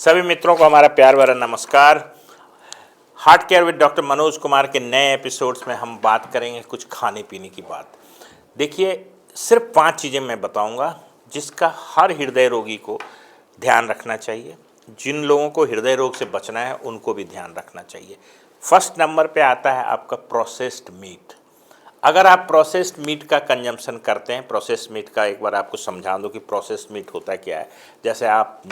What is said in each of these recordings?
सभी मित्रों को हमारा प्यार भरा नमस्कार। Heart care with doctor Manoj Kumar के नए एपिसोड्स में हम बात करेंगे कुछ खाने पीने की बात। देखिए, सिर्फ 5 चीज़ें मैं बताऊंगा जिसका हर हृदय रोगी को ध्यान रखना चाहिए। जिन लोगों को हृदय रोग से बचना है उनको भी ध्यान रखना चाहिए। फर्स्ट नंबर पे आता है आपका प्रोसेस्ड मीट। अगर आप प्रोसेस्ड मीट का कंजम्पशन करते हैं, प्रोसेस्ड मीट का एक बार आपको समझा दूं कि प्रोसेस्ड मीट होता क्या है। जैसे आप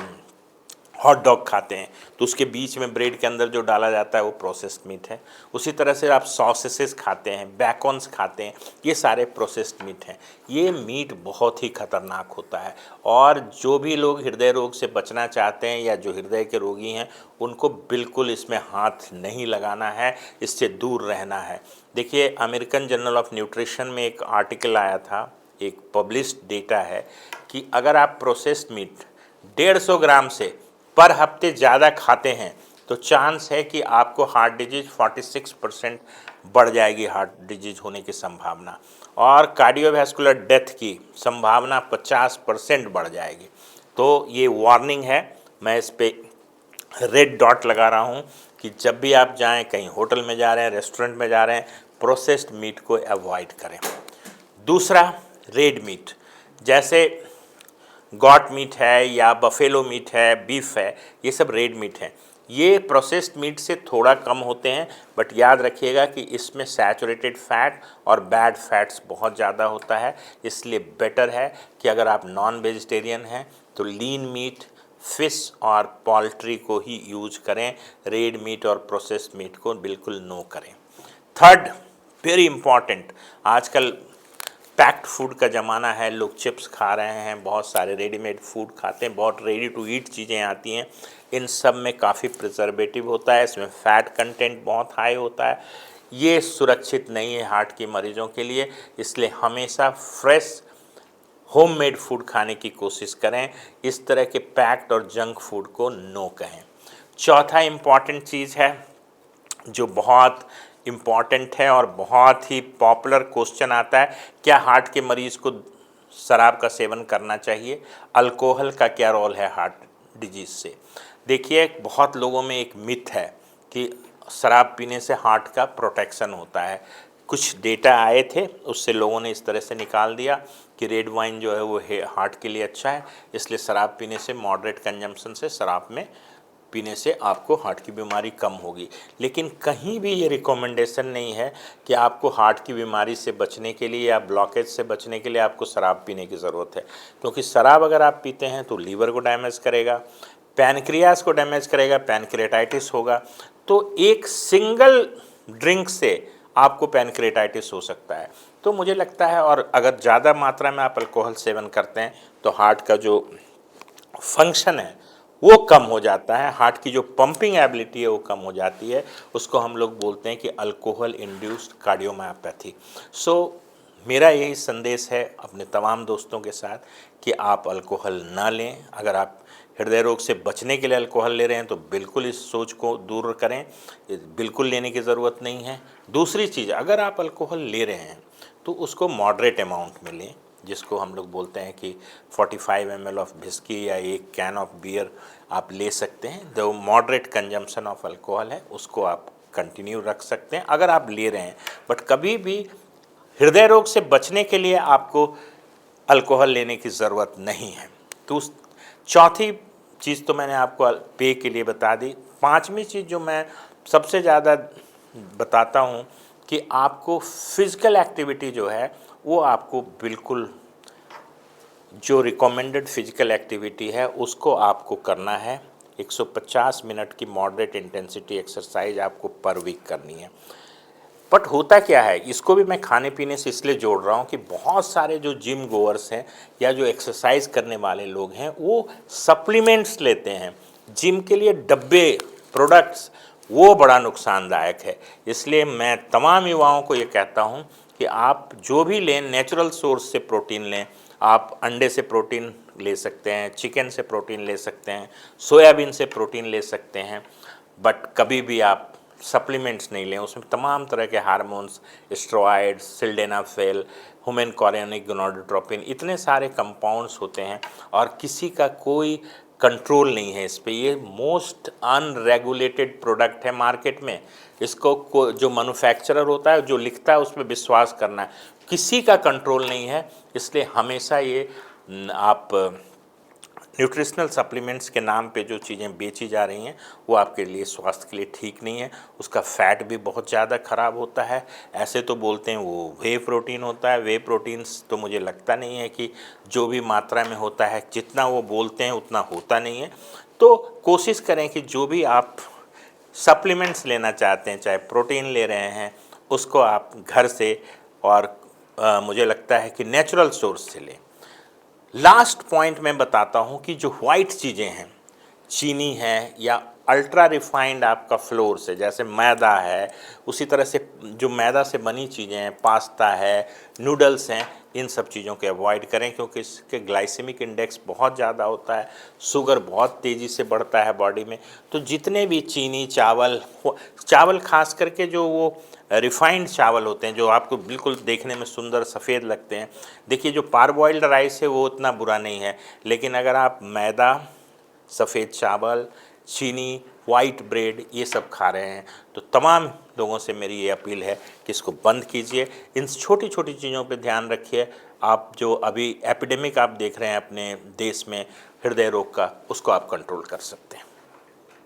हॉट डॉग खाते हैं तो उसके बीच में ब्रेड के अंदर जो डाला जाता है वो प्रोसेस्ड मीट है। उसी तरह से आप सॉसेसेस खाते हैं, बैकॉन्स खाते हैं, ये सारे प्रोसेस्ड मीट हैं। ये मीट बहुत ही खतरनाक होता है और जो भी लोग हृदय रोग से बचना चाहते हैं या जो हृदय के रोगी हैं उनको बिल्कुल इसमें हाथ नहीं लगाना है, इससे दूर रहना है। देखिए, अमेरिकन जर्नल ऑफ न्यूट्रिशन में एक आर्टिकल आया था, एक पब्लिश्ड डेटा है कि अगर आप प्रोसेस्ड मीट 150 ग्राम से पर हफ्ते ज़्यादा खाते हैं तो चांस है कि आपको हार्ट डिजीज 46% बढ़ जाएगी, हार्ट डिजीज होने की संभावना, और कार्डियोवैस्कुलर डेथ की संभावना 50% बढ़ जाएगी। तो ये वार्निंग है, मैं इस पर रेड डॉट लगा रहा हूँ कि जब भी आप जाएं, कहीं होटल में जा रहे हैं, रेस्टोरेंट में जा रहे हैं, प्रोसेस्ड मीट को अवॉइड करें। दूसरा, रेड मीट, जैसे गॉट मीट है या बफेलो मीट है, बीफ है, ये सब रेड मीट हैं। ये प्रोसेस्ड मीट से थोड़ा कम होते हैं, बट याद रखिएगा कि इसमें सैचुरेटेड फैट और बैड फैट्स बहुत ज़्यादा होता है। इसलिए बेटर है कि अगर आप नॉन वेजिटेरियन हैं तो लीन मीट, फिश और पोल्ट्री को ही यूज करें। रेड मीट और प्रोसेस्ड मीट को बिल्कुल नो करें। थर्ड, वेरी इम्पॉर्टेंट, आजकल पैक्ड फूड का ज़माना है, लोग चिप्स खा रहे हैं, बहुत सारे रेडीमेड फूड खाते हैं, बहुत रेडी टू ईट चीज़ें आती हैं। इन सब में काफ़ी प्रिजर्वेटिव होता है, इसमें फ़ैट कंटेंट बहुत हाई होता है। ये सुरक्षित नहीं है हार्ट के मरीजों के लिए, इसलिए हमेशा फ्रेश होममेड फूड खाने की कोशिश करें। इस तरह के पैक्ड और जंक फूड को नो कहें। चौथा इम्पॉर्टेंट चीज़ है जो बहुत इम्पॉर्टेंट है और बहुत ही पॉपुलर क्वेश्चन आता है, क्या हार्ट के मरीज़ को शराब का सेवन करना चाहिए? अल्कोहल का क्या रोल है हार्ट डिजीज़ से? देखिए, बहुत लोगों में एक मिथ है कि शराब पीने से हार्ट का प्रोटेक्शन होता है। कुछ डेटा आए थे, उससे लोगों ने इस तरह से निकाल दिया कि रेड वाइन जो है वो हार्ट के लिए अच्छा है, इसलिए शराब पीने से, मॉडरेट कंजम्पशन से, शराब में पीने से आपको हार्ट की बीमारी कम होगी। लेकिन कहीं भी ये रिकमेंडेशन नहीं है कि आपको हार्ट की बीमारी से बचने के लिए या ब्लॉकेज से बचने के लिए आपको शराब पीने की ज़रूरत है, क्योंकि शराब अगर आप पीते हैं तो लीवर को डैमेज करेगा, पैनक्रियास को डैमेज करेगा, पैनक्रियाटाइटिस होगा। तो एक सिंगल ड्रिंक से आपको पैनक्रियाटाइटिस हो सकता है। तो मुझे लगता है, और अगर ज़्यादा मात्रा में आप अल्कोहल सेवन करते हैं तो हार्ट का जो फंक्शन है वो कम हो जाता है, हार्ट की जो पंपिंग एबिलिटी है वो कम हो जाती है। उसको हम लोग बोलते हैं कि अल्कोहल इंड्यूस्ड कार्डियोमायोपैथी। सो मेरा यही संदेश है अपने तमाम दोस्तों के साथ कि आप अल्कोहल ना लें। अगर आप हृदय रोग से बचने के लिए अल्कोहल ले रहे हैं तो बिल्कुल इस सोच को दूर करें, बिल्कुल लेने की ज़रूरत नहीं है। दूसरी चीज़, अगर आप अल्कोहल ले रहे हैं तो उसको मॉडरेट अमाउंट में लें, जिसको हम लोग बोलते हैं कि 45 ml ऑफ विस्की या एक कैन ऑफ बियर आप ले सकते हैं। जो मॉडरेट कंजम्पशन ऑफ अल्कोहल है उसको आप कंटिन्यू रख सकते हैं अगर आप ले रहे हैं, बट कभी भी हृदय रोग से बचने के लिए आपको अल्कोहल लेने की ज़रूरत नहीं है। तो चौथी चीज़ तो मैंने आपको पेय के लिए बता दी। पांचवी चीज़ जो मैं सबसे ज़्यादा बताता हूँ कि आपको फिज़िकल एक्टिविटी जो है वो आपको बिल्कुल, जो रिकमेंडेड फिजिकल एक्टिविटी है उसको आपको करना है। 150 मिनट की मॉडरेट इंटेंसिटी एक्सरसाइज आपको पर वीक करनी है। बट होता क्या है, इसको भी मैं खाने पीने से इसलिए जोड़ रहा हूँ कि बहुत सारे जो जिम गोअर्स हैं या जो एक्सरसाइज करने वाले लोग हैं वो सप्लीमेंट्स लेते हैं, जिम के लिए डब्बे, प्रोडक्ट्स, वो बड़ा नुकसानदायक है। इसलिए मैं तमाम युवाओं को ये कहता हूँ कि आप जो भी लें नेचुरल सोर्स से प्रोटीन लें। आप अंडे से प्रोटीन ले सकते हैं, चिकन से प्रोटीन ले सकते हैं, सोयाबीन से प्रोटीन ले सकते हैं, बट कभी भी आप सप्लीमेंट्स नहीं लें। उसमें तमाम तरह के hormones, steroids, sildenafil, human chorionic gonadotropin, इतने सारे कंपाउंड्स होते हैं और किसी का कोई कंट्रोल नहीं है इस पे। ये मोस्ट अनरेगुलेटेड प्रोडक्ट है मार्केट में। इसको जो मैन्युफैक्चरर होता है, जो लिखता है, उस पर विश्वास करना है, किसी का कंट्रोल नहीं है। इसलिए हमेशा ये आप न्यूट्रिशनल सप्लीमेंट्स के नाम पे जो चीज़ें बेची जा रही हैं वो आपके लिए, स्वास्थ्य के लिए ठीक नहीं है। उसका फैट भी बहुत ज़्यादा ख़राब होता है। ऐसे तो बोलते हैं वो वे प्रोटीन होता है, वे प्रोटीन्स तो मुझे लगता नहीं है कि जो भी मात्रा में होता है, जितना वो बोलते हैं उतना होता नहीं है। तो कोशिश करें कि जो भी आप सप्लीमेंट्स लेना चाहते हैं, चाहे प्रोटीन ले रहे हैं, उसको आप घर से और मुझे लगता है कि नेचुरल सोर्स से लें। लास्ट पॉइंट मैं बताता हूँ कि जो वाइट चीज़ें हैं, चीनी है या अल्ट्रा रिफाइंड आपका फ्लोर्स है, जैसे मैदा है, उसी तरह से जो मैदा से बनी चीज़ें हैं, पास्ता है, नूडल्स हैं, इन सब चीज़ों को अवॉइड करें क्योंकि इसके ग्लाइसेमिक इंडेक्स बहुत ज़्यादा होता है, शुगर बहुत तेज़ी से बढ़ता है बॉडी में। तो जितने भी चीनी, चावल खास करके जो वो रिफाइंड चावल होते हैं, जो आपको बिल्कुल देखने में सुंदर सफ़ेद लगते हैं, देखिए जो पारबॉइल्ड राइस है वो उतना बुरा नहीं है, लेकिन अगर आप मैदा, सफ़ेद चावल, चीनी, वाइट ब्रेड ये सब खा रहे हैं तो तमाम लोगों से मेरी ये अपील है कि इसको बंद कीजिए। इन छोटी छोटी चीज़ों पे ध्यान रखिए। आप जो अभी एपिडेमिक आप देख रहे हैं अपने देश में हृदय रोग का, उसको आप कंट्रोल कर सकते हैं।